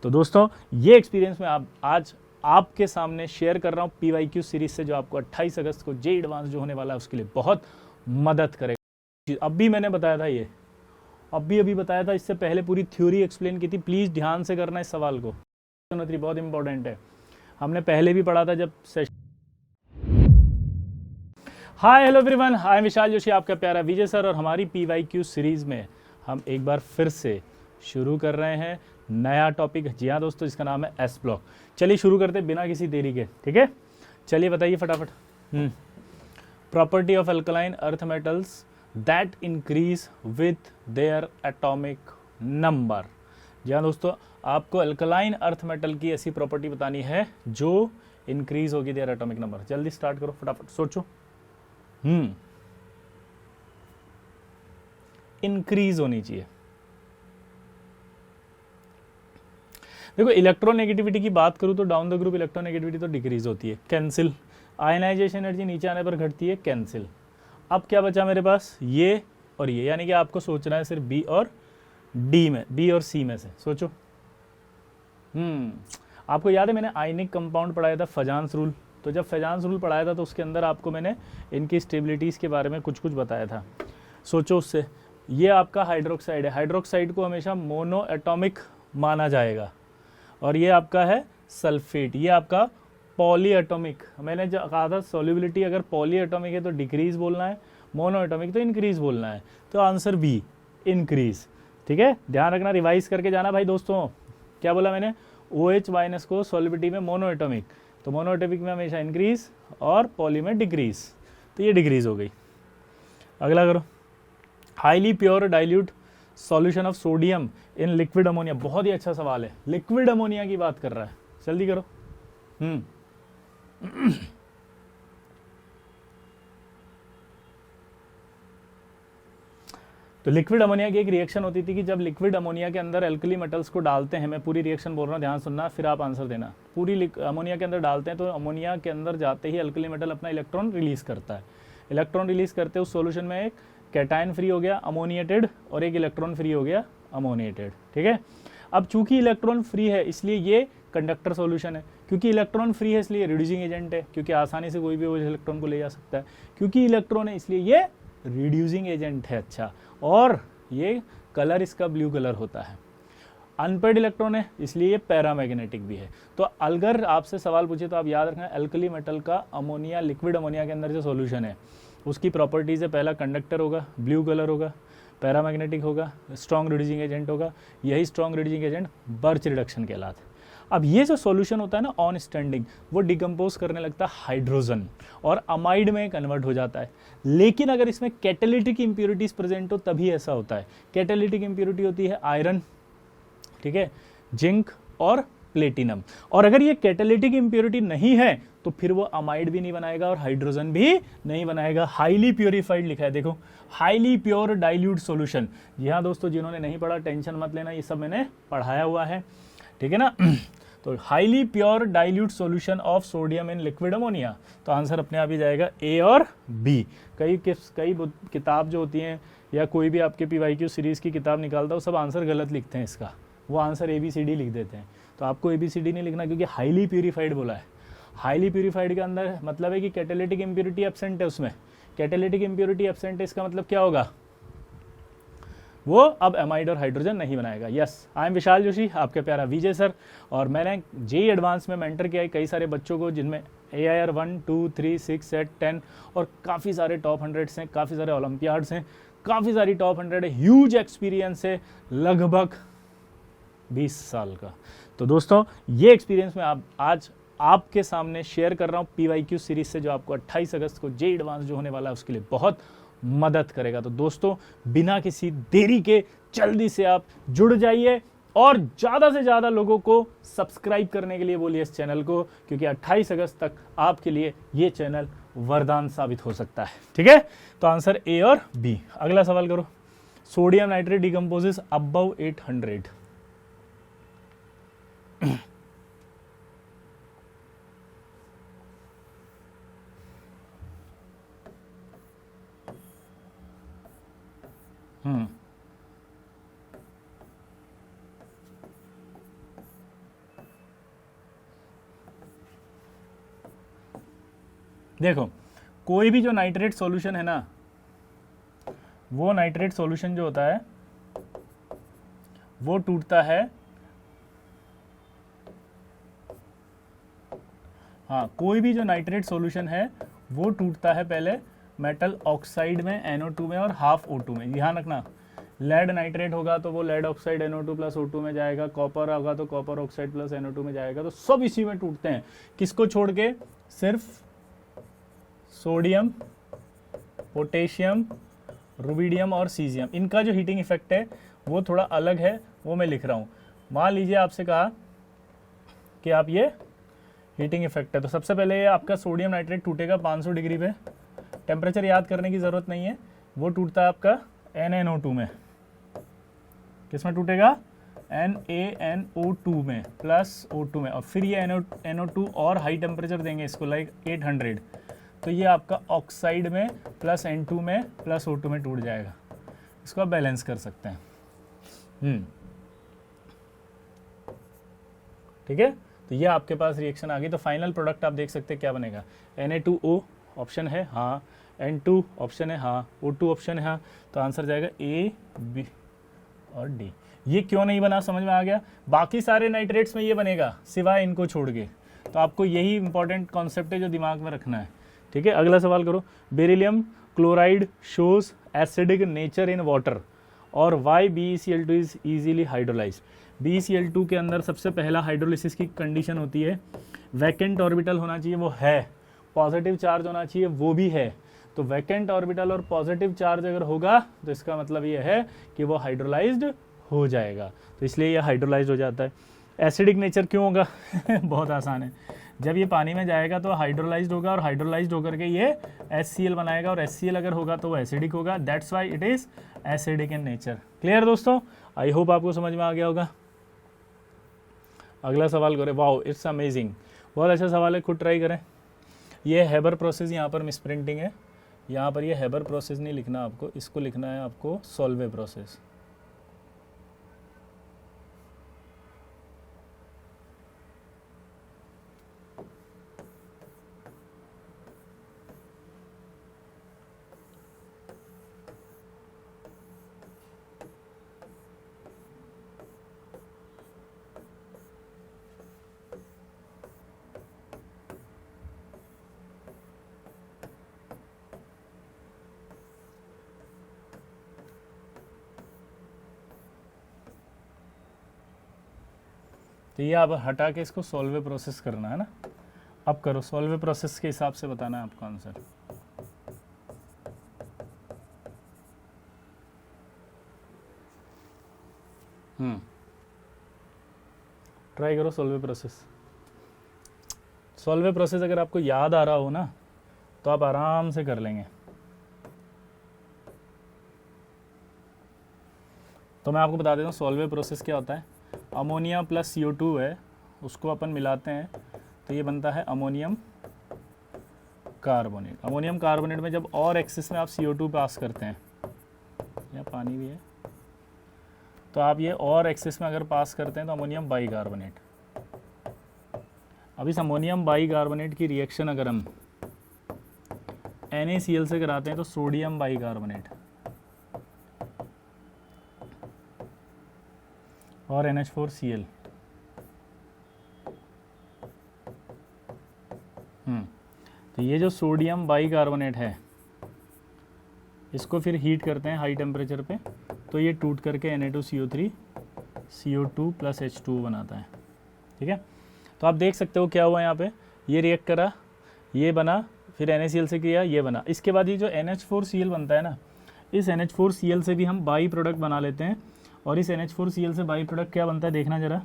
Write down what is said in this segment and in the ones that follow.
तो दोस्तों ये एक्सपीरियंस मैं आज आपके सामने शेयर कर रहा हूँ PYQ सीरीज से, जो आपको 28 अगस्त को जे एडवांस जो होने वाला है उसके लिए बहुत मदद करेगा। अभी मैंने बताया था, ये अभी बताया था, इससे पहले पूरी थ्योरी एक्सप्लेन की थी। प्लीज़ ध्यान से करना इस सवाल को, बहुत इंपॉर्टेंट है। हमने पहले भी पढ़ा था जब session. Hi hello everyone, I am Vishal Joshi, आपका प्यारा विजय सर, और हमारी PYQ सीरीज में हम एक बार फिर से शुरू कर रहे हैं नया टॉपिक। जी हाँ दोस्तों, इसका नाम है एस ब्लॉक। चलिए शुरू करते बिना किसी देरी के, ठीक है। चलिए बताइए फटाफट। Property of alkaline earth metals that increase with their atomic number. जी हाँ दोस्तों, आपको अल्कलाइन अर्थ मेटल की ऐसी प्रॉपर्टी बतानी है जो इंक्रीज होगी देयर एटॉमिक नंबर। जल्दी स्टार्ट करो, फटाफट सोचो। इंक्रीज होनी चाहिए। देखो, इलेक्ट्रोनेगेटिविटी की बात करूं तो डाउन द ग्रुप इलेक्ट्रोनेगेटिविटी तो डिक्रीज होती है, कैंसिल। आयनाइजेशन एनर्जी नीचे आने पर घटती है, कैंसिल। अब क्या बचा मेरे पास, ये और ये, यानी कि आपको सोचना है सिर्फ बी और डी में, बी और सी में से सोचो। आपको याद है मैंने आयनिक कंपाउंड पढ़ाया था, फजान्स रूल। तो जब फजान्स रूल पढ़ाया था तो उसके अंदर आपको मैंने इनकी स्टेबिलिटीज़ के बारे में कुछ बताया था। सोचो उससे, ये आपका हाइड्रोक्साइड है, हाइड्रोक्साइड को हमेशा मोनो एटॉमिक माना जाएगा, और ये आपका है सल्फेट, ये आपका पॉली एटॉमिक। मैंने जो कहा था सॉल्युबिलिटी अगर पॉली एटॉमिक है तो डिक्रीज बोलना है, मोनो एटॉमिक तो इंक्रीज बोलना है। तो आंसर बी, इंक्रीज। ठीक है, ध्यान रखना, रिवाइज करके जाना भाई दोस्तों। क्या बोला मैंने, OH माइनस को सॉल्युबिलिटी में मोनो एटॉमिक, तो मोनो एटॉमिक में हमेशा इंक्रीज और पॉली में डिक्रीज, तो ये डिक्रीज हो गई। अगला करो, highly pure dilute solution of sodium in liquid ammonia. बहुत ही अच्छा सवाल है, लिक्विड अमोनिया की बात कर रहा है, जल्दी करो। तो लिक्विड अमोनिया की एक रिएक्शन होती थी कि जब लिक्विड अमोनिया के अंदर एल्कली मेटल्स को डालते हैं, मैं पूरी रिएक्शन बोल रहा हूँ, ध्यान सुनना, फिर आप आंसर देना। पूरी अमोनिया के अंदर डालते हैं तो अमोनिया के अंदर जाते ही एल्कली मेटल अपना इलेक्ट्रॉन रिलीज करता है। इलेक्ट्रॉन रिलीज करते उस सोल्यूशन में एक कैटायन फ्री हो गया अमोनिएटेड, और एक इलेक्ट्रॉन फ्री हो गया अमोनिएटेड। ठीक है, अब चूंकि इलेक्ट्रॉन फ्री है इसलिए ये कंडक्टर सॉल्यूशन है, क्योंकि इलेक्ट्रॉन फ्री है इसलिए रिड्यूसिंग एजेंट है, क्योंकि आसानी से कोई भी वो इलेक्ट्रॉन को ले जा सकता है। क्योंकि इलेक्ट्रॉन है इसलिए ये रिड्यूसिंग एजेंट है। अच्छा, और ये कलर इसका ब्लू कलर होता है। अनपेड इलेक्ट्रॉन है इसलिए ये पैरामैग्नेटिक भी है। तो अगर आपसे सवाल पूछे तो आप याद रखना, एल्कली मेटल का अमोनिया, लिक्विड अमोनिया के अंदर जो सॉल्यूशन है उसकी प्रॉपर्टीज है, पहला कंडक्टर होगा, ब्लू कलर होगा, पैरामैग्नेटिक होगा, स्ट्रॉन्ग रिड्यूसिंग एजेंट होगा। यही strong reducing agent birch reduction कहलाता है। अब ये जो सॉल्यूशन होता है ना ऑन स्टैंडिंग, वो डिकम्पोज करने लगता है हाइड्रोजन और अमाइड में कन्वर्ट हो जाता है। लेकिन अगर इसमें कैटालिटिक इंप्योरिटीज प्रेजेंट हो तभी ऐसा होता है। कैटालिटिक इंप्योरिटी होती है आयरन, ठीक है, जिंक और प्लेटिनम। और अगर ये कैटालिटिक इंप्योरिटी नहीं है तो फिर वो अमाइड भी नहीं बनाएगा और हाइड्रोजन भी नहीं बनाएगा। हाईली प्योरीफाइड लिखा है, देखो, हाईली प्योर डाइल्यूट सॉल्यूशन। जी हाँ दोस्तों, जिन्होंने नहीं पढ़ा टेंशन मत लेना, ये सब मैंने पढ़ाया हुआ है, ठीक है ना। तो highly pure dilute solution of sodium in liquid ammonia, तो आंसर अपने आप ही जाएगा ए और बी। कई किताब जो होती हैं या कोई भी आपके PYQ सीरीज की किताब निकालता है वो सब आंसर गलत लिखते हैं इसका, वो आंसर ABCD लिख देते हैं। तो आपको ABCD नहीं लिखना, क्योंकि हाईली प्यूरिफाइड बोला है। हाईली प्यूरिफाइड के अंदर मतलब है कि कैटालिटिक इंप्योरिटी एब्सेंट है उसमें। कैटालिटिक इंप्योरिटी एब्सेंट है, इसका मतलब क्या होगा, वो अब एमाइड और हाइड्रोजन नहीं बनाएगा। Yes, I am Vishal Joshi, आपके प्यारा विजय सर, और मैंने JEE एडवांस में मेंटर किया है कई सारे बच्चों को, जिनमें AIR 1, 2, 3, 6, 8, 10 और काफ़ी सारे टॉप 100 हैं, काफ़ी सारे ओलंपियाड्स हैं, काफ़ी सारी टॉप 100 है, ह्यूज एक्सपीरियंस है, लगभग 20 साल का। तो दोस्तों ये एक्सपीरियंस मैं आज आपके सामने शेयर कर रहा हूँ PYQ सीरीज से, जो आपको 28 अगस्त को JEE एडवांस जो होने वाला है उसके लिए बहुत मदद करेगा। तो दोस्तों बिना किसी देरी के जल्दी से आप जुड़ जाइए और ज़्यादा से ज़्यादा लोगों को सब्सक्राइब करने के लिए बोलिए इस चैनल को, क्योंकि 28 अगस्त तक आपके लिए ये चैनल वरदान साबित हो सकता है। ठीक है, तो आंसर ए और बी। अगला सवाल करो, सोडियम नाइट्रेट डिकम्पोजेस अबव 800। देखो कोई भी जो नाइट्रेट सॉल्यूशन है ना, वो नाइट्रेट सॉल्यूशन जो होता है वो टूटता है, हाँ कोई भी जो नाइट्रेट सॉल्यूशन है वो टूटता है पहले मेटल ऑक्साइड में NO2 में और हाफ O2 में। ध्यान रखना, लेड नाइट्रेट होगा तो वो lead oxide NO2 plus O2 में जाएगा, कॉपर होगा तो कॉपर ऑक्साइड प्लस NO2 में जाएगा। तो सब इसी में टूटते हैं, किसको छोड़ के? सिर्फ सोडियम, पोटेशियम, रुबिडियम और सीजियम, इनका जो हीटिंग इफेक्ट है वो थोड़ा अलग है, वो मैं लिख रहा हूँ। मान लीजिए आपसे कहा कि आप ये हीटिंग इफेक्ट है, तो सबसे पहले ये आपका सोडियम नाइट्रेट टूटेगा 500 डिग्री पे, टेम्परेचर याद करने की ज़रूरत नहीं है, वो टूटता है आपका NaNO2 में। किस में टूटेगा? NaNO2 में प्लस O2 में, और फिर ये NO2 और हाई टेम्परेचर देंगे इसको, लाइक 800, तो ये आपका ऑक्साइड में प्लस N2 में प्लस O2 में टूट जाएगा। इसको आप बैलेंस कर सकते हैं। ठीक है, तो ये आपके पास रिएक्शन आ गई। तो फाइनल प्रोडक्ट आप देख सकते हैं क्या बनेगा। Na2O ऑप्शन है हाँ, N2 ऑप्शन है हाँ, O2 ऑप्शन है हाँ, तो आंसर जाएगा A, B और D। ये क्यों नहीं बना समझ में आ गया? बाकी सारे नाइट्रेट्स में ये बनेगा सिवाय इनको छोड़ के। तो आपको यही इंपॉर्टेंट कॉन्सेप्ट है जो दिमाग में रखना है। ठीक है, अगला सवाल करो। Beryllium chloride shows acidic nature in water और why BeCl2 is easily hydrolyse. BeCl2 के अंदर सबसे पहला हाइड्रोलिसिस की कंडीशन होती है वैकेंट ऑर्बिटल होना चाहिए, वो है, पॉजिटिव चार्ज होना चाहिए, वो भी है। तो वैकेंट ऑर्बिटल और पॉजिटिव चार्ज अगर होगा तो इसका मतलब ये है कि वो हाइड्रोलाइज्ड हो जाएगा, तो इसलिए ये हाइड्रोलाइज्ड हो जाता है। एसिडिक नेचर क्यों होगा? बहुत आसान है, जब ये पानी में जाएगा तो हाइड्रोलाइज्ड होगा और हाइड्रोलाइज्ड होकर के ये HCl बनाएगा, और HCl अगर होगा तो वो एसिडिक होगा, that's why it is acidic in nature. Clear दोस्तों? आई होप आपको समझ में आ गया होगा। अगला सवाल करें। वाओ इट्स अमेजिंग, बहुत अच्छा सवाल है, खुद ट्राई करें। ये हैबर प्रोसेस, यहाँ पर मिसप्रिंटिंग है, यहाँ पर ये हैबर प्रोसेस नहीं लिखना आपको, इसको लिखना है आपको सोल्वे प्रोसेस। तो ये आप हटा के इसको सोल्वे प्रोसेस करना है ना। अब करो, सोल्वे प्रोसेस के हिसाब से बताना है आपको आंसर। ट्राई करो सोल्वे प्रोसेस। सोल्वे प्रोसेस अगर आपको याद आ रहा हो ना तो आप आराम से कर लेंगे। तो मैं आपको बता देता हूँ सोल्वे प्रोसेस क्या होता है। अमोनिया प्लस CO2 है, उसको अपन मिलाते हैं तो ये बनता है अमोनियम कार्बोनेट। अमोनियम कार्बोनेट में जब और एक्सिस में आप CO2 पास करते हैं, या पानी भी है, तो आप ये और एक्सिस में अगर पास करते हैं तो अमोनियम बाई कार्बोनेट। अब इस अमोनियम बाई कार्बोनेट की रिएक्शन अगर हम NaCl से कराते हैं तो सोडियम बाई कार्बोनेट और NH4Cl। तो ये जो सोडियम बाई कार्बोनेट है इसको फिर हीट करते हैं हाई टेम्परेचर पे, तो ये टूट करके Na2CO3 CO2 प्लस H2 बनाता है। ठीक है, तो आप देख सकते हो क्या हुआ यहाँ पे, ये रिएक्ट करा, ये बना, फिर NaCl से किया, ये बना। इसके बाद ये जो NH4Cl बनता है ना, इस NH4Cl से भी हम बाई प्रोडक्ट बना लेते हैं, और इस NH4Cl से बाई प्रोडक्ट क्या बनता है देखना जरा,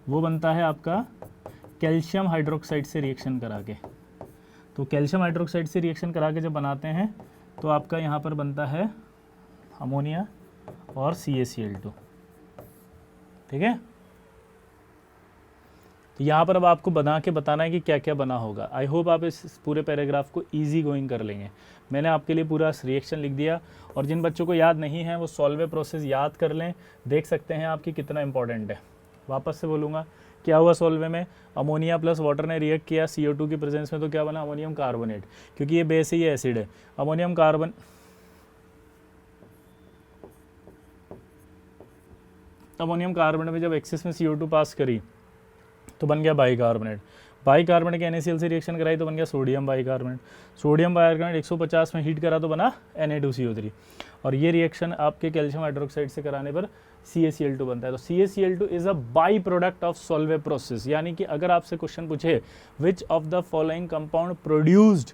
वो बनता है आपका कैल्शियम हाइड्रोक्साइड से रिएक्शन करा के। तो कैल्शियम हाइड्रोक्साइड से रिएक्शन करा के जब बनाते हैं तो आपका यहाँ पर बनता है अमोनिया और CaCl2। ठीक है, तो यहाँ पर अब आपको बना के बताना है कि क्या क्या बना होगा। आई होप आप इस पूरे पैराग्राफ को इजी गोइंग कर लेंगे। मैंने आपके लिए पूरा रिएक्शन लिख दिया, और जिन बच्चों को याद नहीं है वो सॉल्वे प्रोसेस याद कर लें, देख सकते हैं आपकी कितना इंपॉर्टेंट है। वापस से बोलूँगा, क्या हुआ सॉल्वे में, अमोनिया प्लस वाटर ने रिएक्ट किया CO2 की प्रेजेंस में, तो क्या बना, अमोनियम कार्बोनेट, क्योंकि ये बेस है ये एसिड है। अमोनियम कार्बोनेट में जब एक्सेस में CO2 पास करी तो बन गया बाइकार्बोनेट। बाइकार्बोनेट के NaCl से रिएक्शन कराई तो बन गया सोडियम बाइकार्बोनेट। सोडियम बाइकार्बोनेट 150 में हीट करा तो बना Na2CO3। और ये रिएक्शन आपके कैल्शियम हाइड्रोक्साइड से कराने पर CaCl2 बनता है। तो CaCl2 is a by product of Solvay process. यानी कि अगर आपसे क्वेश्चन पूछे which of the following compound produced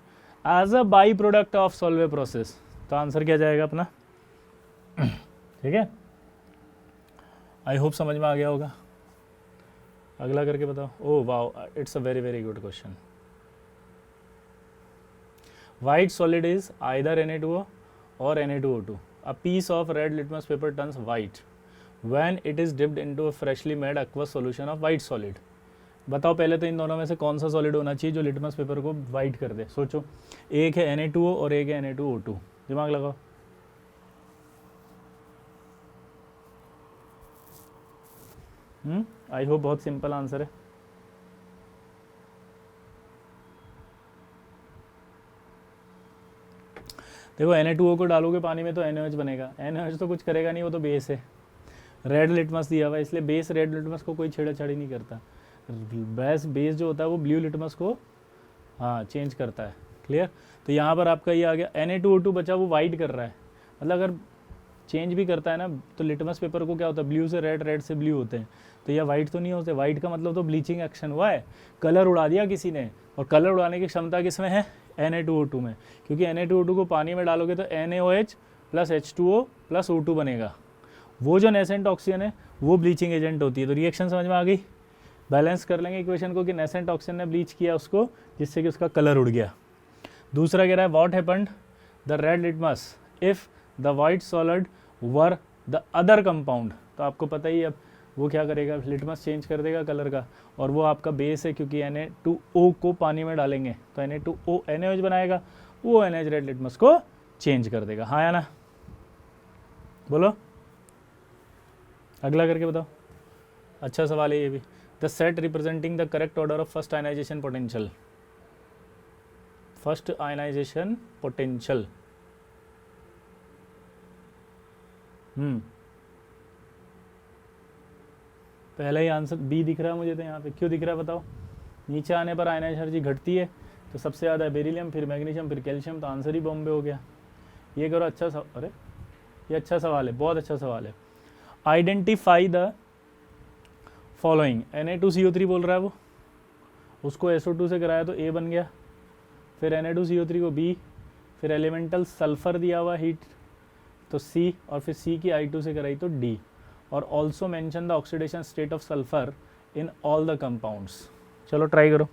as a by product of Solvay process, तो आंसर क्या जाएगा अपना, ठीक है। आई होप समझ में आ गया होगा। अगला करके बताओ। Oh wow, it's a very very good question. White solid is either Na2O or Na2O2. A piece of red litmus paper turns white when it is dipped into a freshly made aqueous solution of white solid. बताओ पहले तो इन दोनों में से कौन सा solid होना चाहिए जो लिटमस पेपर को वाइट कर दे। सोचो, एक है Na2O और एक है Na2O2। दिमाग लगाओ। आई होप बहुत सिंपल आंसर है। देखो Na2O को डालोगे पानी में तो NaOH बनेगा। NaOH तो कुछ करेगा नहीं, वो तो बेस है। रेड लिटमस दिया हुआ है इसलिए बेस रेड लिटमस को कोई छेड़ाछाड़ी नहीं करता। बेस जो होता है वो ब्लू लिटमस को हाँ चेंज करता है। क्लियर। तो यहाँ पर आपका ये आ गया Na2O2 बचा, वो वाइट कर रहा है। मतलब अगर चेंज भी करता है ना तो लिटमस पेपर को क्या होता है, ब्लू से रेड, रेड से ब्लू होते हैं। तो यह वाइट तो नहीं होते। वाइट का मतलब तो ब्लीचिंग एक्शन हुआ है, कलर उड़ा दिया किसी ने। और कलर उड़ाने की क्षमता किस में है, Na2O2 में। क्योंकि Na2O2 को पानी में डालोगे तो NaOH plus H2O plus O2 बनेगा। वो जो नेसेंट ऑक्सीजन है वो ब्लीचिंग एजेंट होती है। तो रिएक्शन समझ में आ गई। बैलेंस कर लेंगे इक्वेशन को कि नेसेंट ऑक्सीजन ने ब्लीच किया उसको, जिससे कि उसका कलर उड़ गया। दूसरा कह रहा है what happened the red litmus if the white solid were the other compound. तो आपको पता ही अब वो क्या करेगा, लिटमस चेंज कर देगा कलर का। और वो आपका बेस है क्योंकि Na2O को पानी में डालेंगे तो Na2O NaOH बनाएगा, वो NaOH रेड लिटमस को चेंज कर देगा। हाँ या ना, बोलो। अगला करके बताओ। अच्छा सवाल है ये भी। The set representing the correct order of first ionization potential. First ionization potential. पहला ही आंसर बी दिख रहा है मुझे तो यहाँ पे। क्यों दिख रहा है बताओ। नीचे आने पर आयनाइज एनर्जी घटती है तो सबसे ज़्यादा बेरिलियम, फिर मैग्नीशियम, फिर कैल्शियम। तो आंसर ही बॉम्बे हो गया। ये करो अच्छा अरे ये अच्छा सवाल है, बहुत अच्छा सवाल है। Identify the following. Na2CO3 बोल रहा है वो, उसको SO2 से कराया तो A बन गया, फिर Na2CO3 को B, फिर एलिमेंटल सल्फर दिया हुआ हीट तो C, और फिर C की I2 से कराई तो D। और also mention the oxidation state of sulphur in all the compounds. चलो ट्राई करो।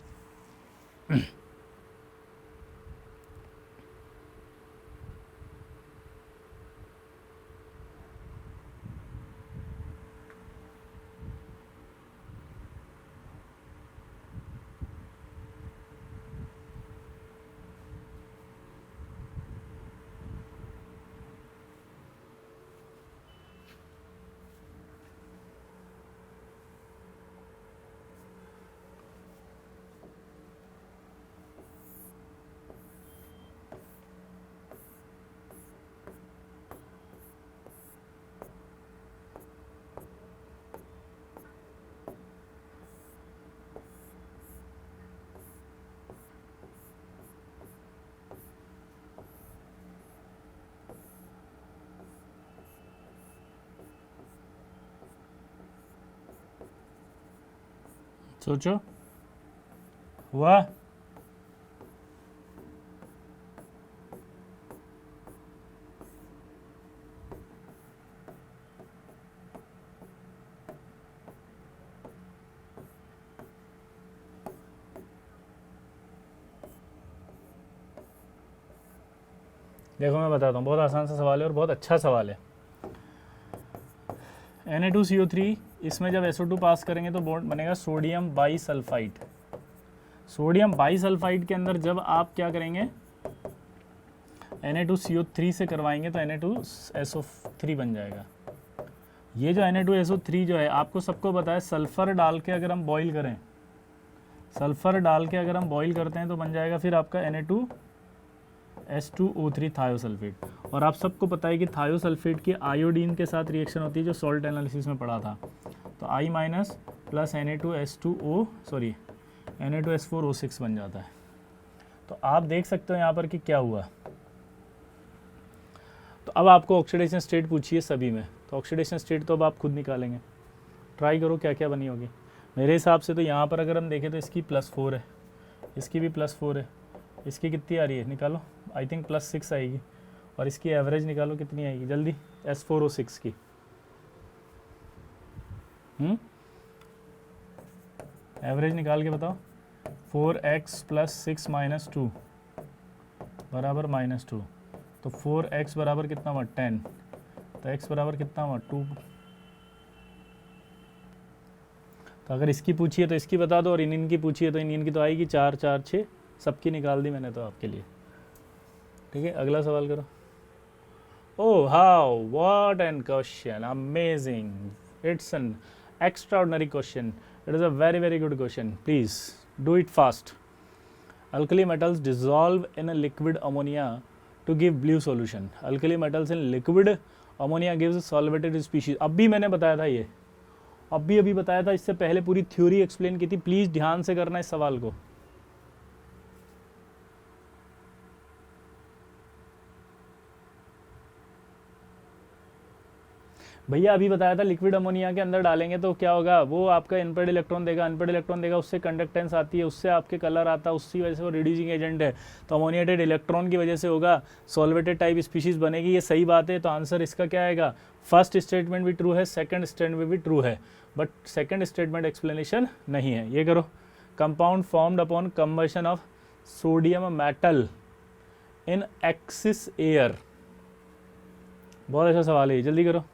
सोचो। हुआ। देखो मैं बताता हूँ, बहुत आसान सा सवाल है और बहुत अच्छा सवाल है। Na2CO3 इसमें जब SO2 पास करेंगे तो बॉन्ड बनेगा सोडियम बाईसल्फाइड। सोडियम बाईसल्फाइड के अंदर जब आप क्या करेंगे Na2CO3 से करवाएंगे तो Na2SO3 बन जाएगा। ये जो Na2SO3 जो है, आपको सबको पता है, सल्फ़र डाल के अगर हम बॉईल करें, सल्फ़र डाल के अगर हम बॉईल करते हैं तो बन जाएगा फिर आपका Na2S2O3 थायोसल्फेट। और आप सबको पता है कि थायोसल्फेट की आयोडीन के साथ रिएक्शन होती है, जो सॉल्ट एनालिसिस में पढ़ा था। तो I- प्लस Na2S4O6 बन जाता है। तो आप देख सकते हो यहाँ पर कि क्या हुआ। तो अब आपको ऑक्सीडेशन स्टेट पूछिए सभी में, तो ऑक्सीडेशन स्टेट तो अब आप खुद निकालेंगे। ट्राई करो क्या क्या बनी होगी। मेरे हिसाब से तो यहाँ पर अगर हम देखें तो इसकी +4 है, इसकी भी +4 है, इसकी कितनी आ रही है निकालो, आई थिंक +6 आएगी, और इसकी एवरेज निकालो कितनी आएगी जल्दी, S4O6 की। एवरेज निकाल के बताओ। 4x + 6 - 2 बराबर -2, तो 4x बराबर कितना हुआ 10, तो x बराबर कितना हुआ 2। तो अगर इसकी पूछिए तो इसकी बता दो, और इन की पूछिए तो इन की तो आएगी 4 4 6, सबकी निकाल दी मैंने तो आपके लिए। ठीक है, अगला सवाल करो। Oh how, what an question, amazing, it's an extraordinary question, it is a very very good question, please do it fast. Alkali metals dissolve in a liquid ammonia to give blue solution. Alkali metals in liquid ammonia gives solvated species. अभी मैंने बताया था ये, अभी बताया था, इससे पहले पूरी थ्योरी एक्सप्लेन की थी। प्लीज ध्यान से करना इस सवाल को। भैया अभी बताया था लिक्विड अमोनिया के अंदर डालेंगे तो क्या होगा, वो आपका अनपेड इलेक्ट्रॉन देगा, अनपेड इलेक्ट्रॉन देगा, उससे कंडक्टेंस आती है, उससे आपके कलर आता है, उसी वजह से वो रिड्यूसिंग एजेंट है। तो अमोनिएटेड इलेक्ट्रॉन की वजह से होगा, सॉल्वेटेड टाइप स्पीशीज बनेगी। ये सही बात है, तो आंसर इसका क्या आएगा, फर्स्ट स्टेटमेंट भी ट्रू है, सेकंड स्टेटमेंट भी ट्रू है, बट सेकंड स्टेटमेंट एक्सप्लेनेशन नहीं है। ये करो, compound formed upon combustion of sodium metal in axis air. बहुत अच्छा सवाल है, जल्दी करो।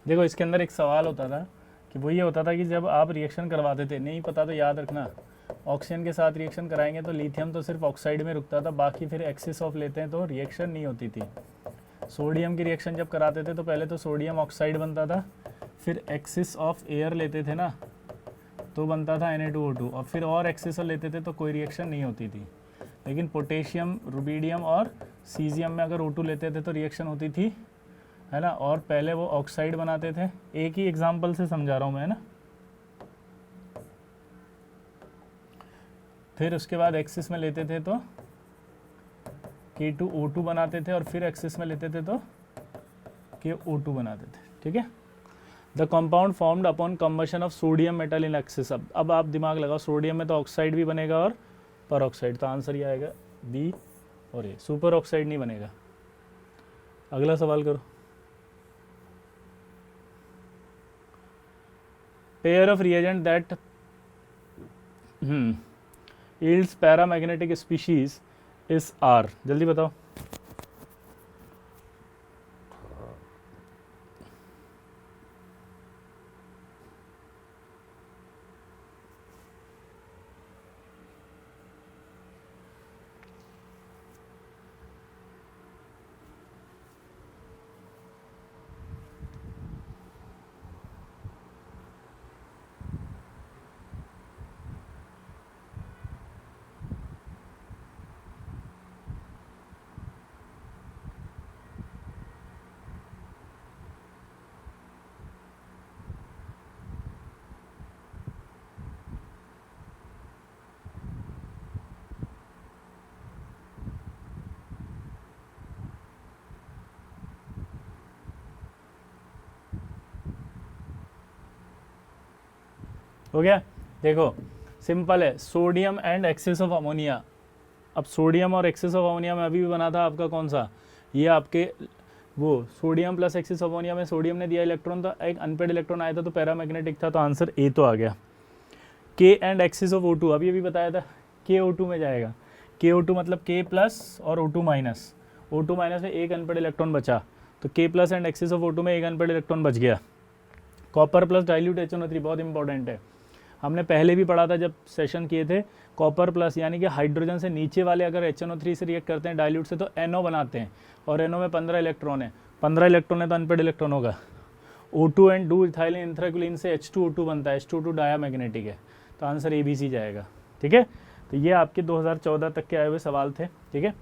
देखो इसके अंदर एक सवाल होता था कि वो ये होता था कि जब आप रिएक्शन करवाते थे, नहीं पता तो याद रखना, ऑक्सीजन के साथ रिएक्शन कराएंगे तो लिथियम तो सिर्फ ऑक्साइड में रुकता था, बाकी फिर एक्सिस ऑफ लेते हैं तो रिएक्शन नहीं होती थी। सोडियम की रिएक्शन जब कराते थे तो पहले तो सोडियम ऑक्साइड बनता था, फिर एक्सिस ऑफ एयर लेते थे ना तो बनता था Na2O2, और फिर और एक्सिस लेते थे तो कोई रिएक्शन नहीं होती थी। लेकिन पोटेशियम, रुबीडियम और सीजियम में अगर O2 लेते थे तो रिएक्शन होती थी, है ना। और पहले वो ऑक्साइड बनाते थे, एक ही एग्जांपल से समझा रहा हूँ मैं, है ना। फिर उसके बाद एक्सिस में लेते थे तो K2O2 बनाते थे, और फिर एक्सिस में लेते थे तो KO2 बनाते थे। ठीक है, the compound formed upon combustion of sodium metal in axis. अब आप दिमाग लगाओ, सोडियम में तो ऑक्साइड भी बनेगा और पर ऑक्साइड, तो आंसर ये आएगा बी और ए, सुपर ऑक्साइड नहीं बनेगा। अगला सवाल करो। Pair of reagent that yields paramagnetic species is R, जल्दी बताओ। हो गया। देखो सिंपल है, sodium and excess of ammonia. अब सोडियम और एक्सेस ऑफ अमोनिया में अभी भी बना था आपका कौन सा, ये आपके वो sodium plus excess of ammonia में सोडियम ने दिया इलेक्ट्रॉन, तो एक अनपेड इलेक्ट्रॉन आया था तो पैरामैग्नेटिक था, तो आंसर ए तो आ गया। के एंड एक्सेस ऑफ O2 अभी अभी बताया था, के O2 में जाएगा। के O2 मतलब के प्लस और O2 माइनस, O2 माइनस में एक अनपेड इलेक्ट्रॉन बचा, तो के plus and excess of O2 में एक अनपेड इलेक्ट्रॉन बच गया। कॉपर प्लस डाइल्यूट HNO3 बहुत इंपॉर्टेंट है, हमने पहले भी पढ़ा था जब सेशन किए थे। कॉपर प्लस यानी कि हाइड्रोजन से नीचे वाले अगर HNO3 से रिएक्ट करते हैं डाइल्यूट से तो NO बनाते हैं, और NO में 15 इलेक्ट्रॉन है, 15 इलेक्ट्रॉन है तो अनपेड इलेक्ट्रॉन होगा। O2 एंड 2 इथाइलिन एंथ्रेक्विलिन से H2O2 बनता है, H2O2 डायामैग्नेटिक है, तो आंसर ABC जाएगा। ठीक है, तो ये आपके 2014 तक के आए हुए सवाल थे। ठीक है,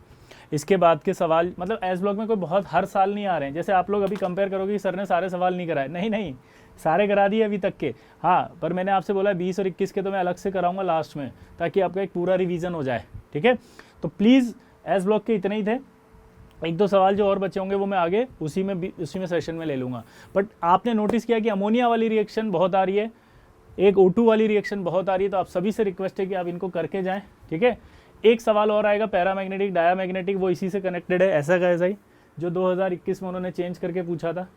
इसके बाद के सवाल मतलब एस ब्लॉक में कोई बहुत हर साल नहीं आ रहे हैं, जैसे आप लोग अभी कंपेयर करोगे कि सर ने सारे सवाल नहीं कराए, नहीं नहीं सारे करा दिए अभी तक के। हाँ, पर मैंने आपसे बोला 20 और 21 के तो मैं अलग से कराऊंगा लास्ट में, ताकि आपका एक पूरा रिवीजन हो जाए। ठीक है, तो प्लीज़ एस ब्लॉक के इतने ही थे, एक दो सवाल जो और बचे होंगे वो मैं आगे उसी में सेशन में ले लूँगा। बट आपने नोटिस किया कि अमोनिया वाली रिएक्शन बहुत आ रही है, एक O2 वाली रिएक्शन बहुत आ रही है, तो आप सभी से रिक्वेस्ट है कि आप इनको करके जाएं। ठीक है, एक सवाल और आएगा पैरामैग्नेटिक डायामैग्नेटिक, वो इसी से कनेक्टेड है, ऐसा का ऐसा ही, जो 2021 में उन्होंने चेंज करके पूछा था।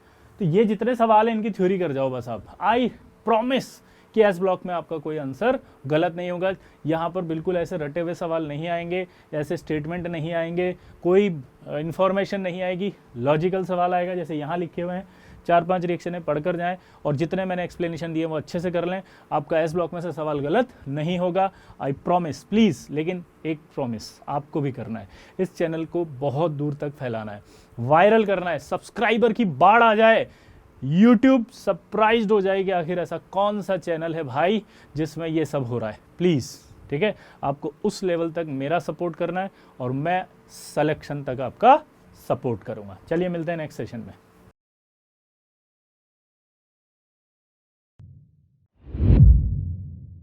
तो ये जितने सवाल हैं इनकी थ्योरी कर जाओ बस आप। आई प्रॉमिस कि एस ब्लॉक में आपका कोई आंसर गलत नहीं होगा। यहाँ पर बिल्कुल ऐसे रटे हुए सवाल नहीं आएंगे, ऐसे स्टेटमेंट नहीं आएंगे, कोई इन्फॉर्मेशन नहीं आएगी, लॉजिकल सवाल आएगा जैसे यहाँ लिखे हुए हैं। 4-5 रिएक्शनें पढ़कर जाएं और जितने मैंने एक्सप्लेनेशन दिए वो अच्छे से कर लें, आपका एस ब्लॉक में से सवाल गलत नहीं होगा, आई प्रॉमिस। प्लीज़, लेकिन एक प्रॉमिस आपको भी करना है, इस चैनल को बहुत दूर तक फैलाना है, वायरल करना है, सब्सक्राइबर की बाढ़ आ जाए, यूट्यूब सरप्राइज्ड हो जाए कि आखिर ऐसा कौन सा चैनल है भाई जिसमें ये सब हो रहा है। प्लीज़, ठीक है, आपको उस लेवल तक मेरा सपोर्ट करना है और मैं सिलेक्शन तक आपका सपोर्ट करूँगा। चलिए मिलते हैं नेक्स्ट सेशन में।